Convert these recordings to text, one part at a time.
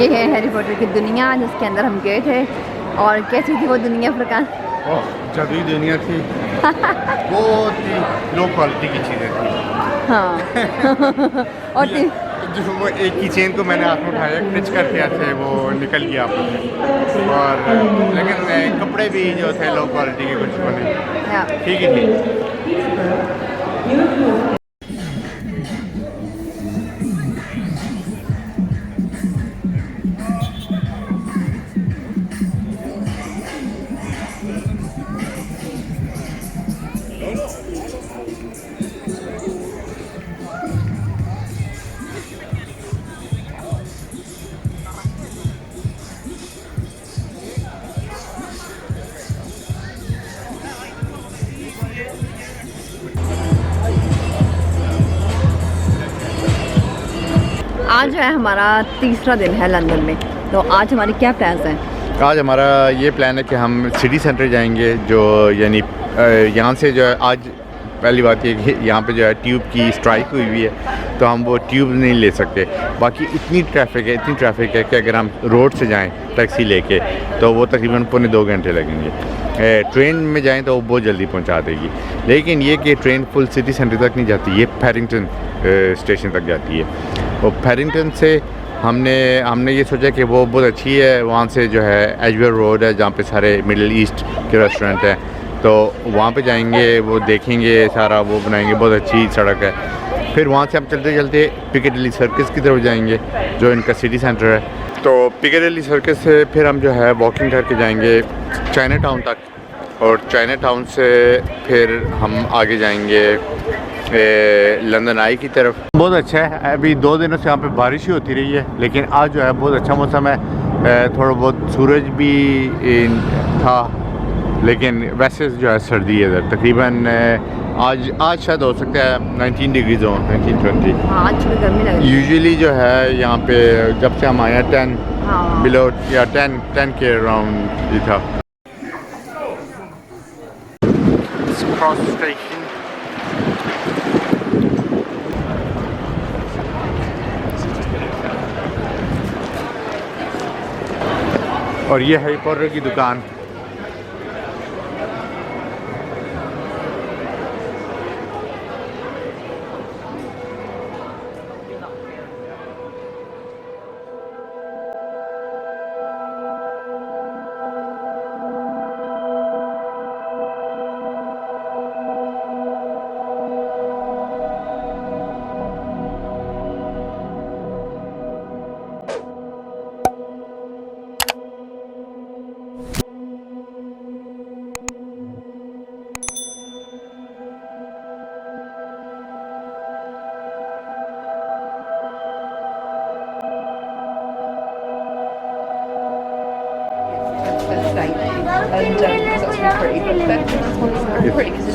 ये है Harry Potter की दुनिया जिसके अंदर हम गए थे। और कैसी थी वो दुनिया फुरकान? जादुई दुनिया थी। बहुत ही लो क्वालिटी की चीज़ें थी। हाँ और जो वो एक की चेन को मैंने हाथ में उठाया, टच करके ऐसे वो निकल गया आप। और लेकिन कपड़े भी जो थे लो क्वालिटी के, कुछ बने ठीक ही थी। आज जो है हमारा तीसरा दिन है लंदन में, तो आज हमारी क्या प्लान्स हैं? आज हमारा ये प्लान है कि हम सिटी सेंटर जाएंगे, जो यानी यहाँ से जो है आज पहली बात ये कि यहाँ पे जो है ट्यूब की स्ट्राइक हुई हुई है, तो हम वो ट्यूब नहीं ले सकते। बाकी इतनी ट्रैफिक है कि अगर हम रोड से जाएं टैक्सी लेके तो वो तकरीबन 2.25 घंटे लगेंगे। ट्रेन में जाएं तो वो बहुत जल्दी पहुँचा देगी, लेकिन ये कि ट्रेन फुल सिटी सेंटर तक नहीं जाती, ये पैरिंगटन स्टेशन तक जाती है। और पैरिंगटन से हमने ये सोचा कि वो बहुत अच्छी है, वहाँ से जो है एजवेयर रोड है जहाँ पे सारे मिडिल ईस्ट के रेस्टोरेंट हैं, तो वहाँ पे जाएंगे, वो देखेंगे, सारा वो बनाएंगे, बहुत अच्छी सड़क है। फिर वहाँ से हम चलते चलते पिकेडिली सर्कस की तरफ जाएंगे जो इनका सिटी सेंटर है। तो पिकेडिली सर्कस से फिर हम जो है वॉकिंग करके जाएंगे चाइना टाउन तक, और चाइना टाउन से फिर हम आगे जाएंगे लंदन आई की तरफ। बहुत अच्छा है, अभी 2 दिनों से यहाँ पे बारिश ही होती रही है, लेकिन आज जो है बहुत अच्छा मौसम है। थोड़ा बहुत सूरज भी था, लेकिन वैसे जो है सर्दी है इधर। तकरीबन आज शायद हो सकता है 19 डिग्रीज हो, 19-20। आज गर्मी लग रही है। यूजुअली जो है यहाँ पे जब से हम आए हैं 10 बिलो या 10 के अराउंड ये था। क्रॉस स्टेशन और ये हैरी पॉटर की दुकान।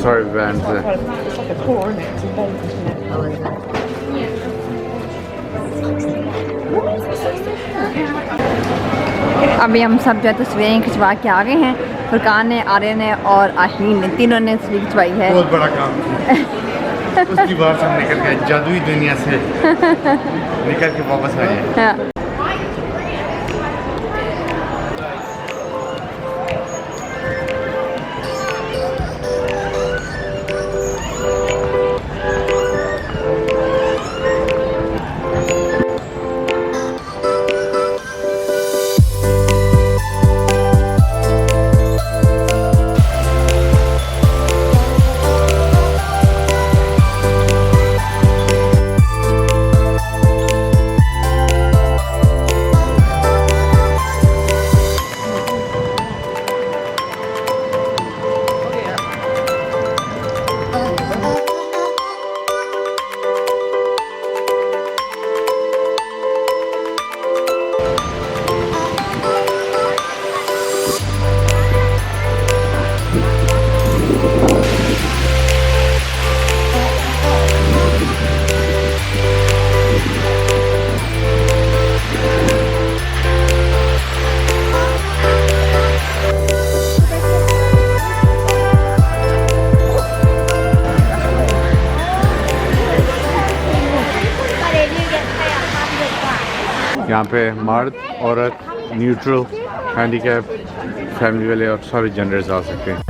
Sorry, Van. It's like a tour, isn't it? It's a boat, isn't it? Oh, isn't it? अभी हम सब जो है तस्वीरें खिंचवा के आ गए हैं। फुरकान ने, आर्यन ने और आशीन ने, तीनों ने तस्वीर खिंचवाई है। बहुत बड़ा काम किया। उसकी बात से हम निकल गए, जादुई दुनिया से निकल के वापस आए। यहाँ पे मर्द, औरत, न्यूट्रल, हैंडीकैप, फैमिली वाले और सारे जेंडर्स आ सकते हैं।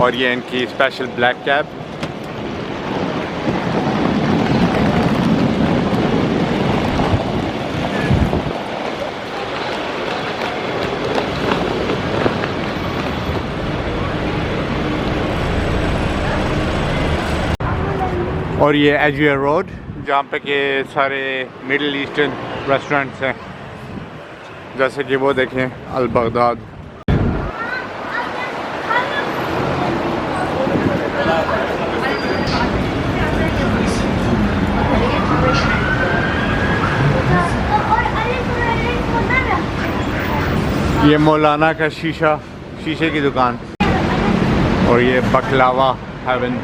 और ये इनकी स्पेशल ब्लैक कैप। और ये एजवियर रोड जहाँ पे के सारे मिडिल ईस्टर्न रेस्टोरेंट्स हैं, जैसे कि वो देखें अल बगदाद। ये मौलाना का शीशे की दुकान। और ये बकलावा हेवन।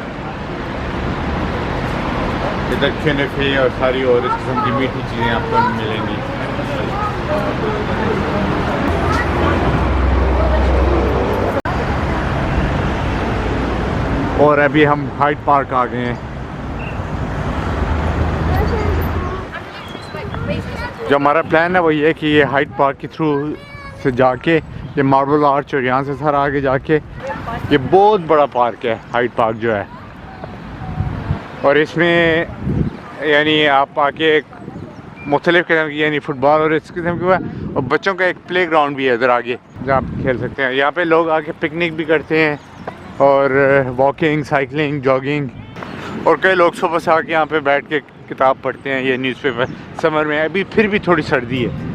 इधर खेने और सारी और इस किस्म की मीठी चीज़ें आपको मिलेंगी। और अभी हम हाइड पार्क आ गए हैं। जो हमारा प्लान है वो ये कि ये हाइड पार्क के थ्रू से जाके ये मार्बल आर्च और यहाँ से सारा आगे जाके ये बहुत बड़ा पार्क है हाइड पार्क जो है। और इसमें यानी आप आके मुख्तलिफ़ किस्म की यानी फुटबॉल और इस किस्म की और बच्चों का एक प्ले ग्राउंड भी है इधर आगे जहाँ आप खेल सकते हैं। यहाँ पे लोग आके पिकनिक भी करते हैं और वॉकिंग, साइकिलिंग, जॉगिंग। और कई लोग सुबह से आके यहाँ पे बैठ के किताब पढ़ते हैं, ये न्यूज़पेपर। समर में अभी फिर भी थोड़ी सर्दी है।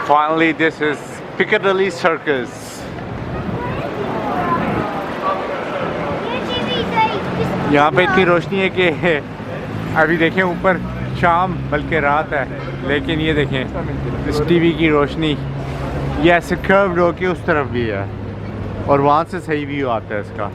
Finally, this is Piccadilly Circus. यहाँ पे इतनी रोशनी है कि अभी देखें ऊपर शाम बल्कि रात है, लेकिन ये देखें इस टीवी की रोशनी ये ऐसे कर्व्ड होके उस तरफ भी है और वहाँ से सही व्यू आता है इसका।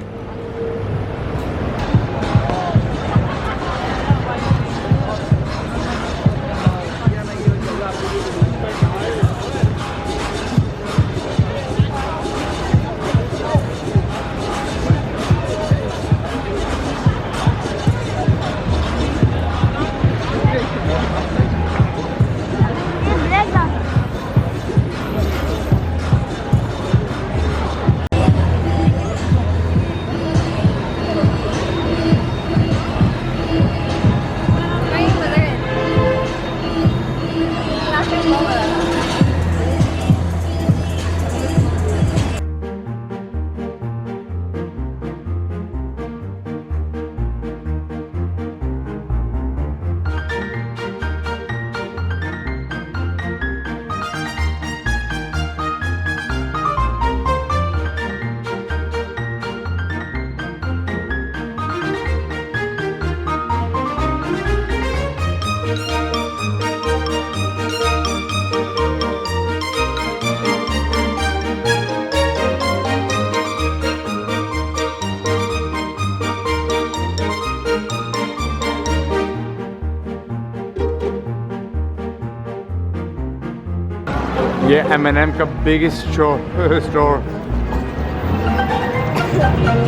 ये M&M का बिगेस्ट स्टोर। है।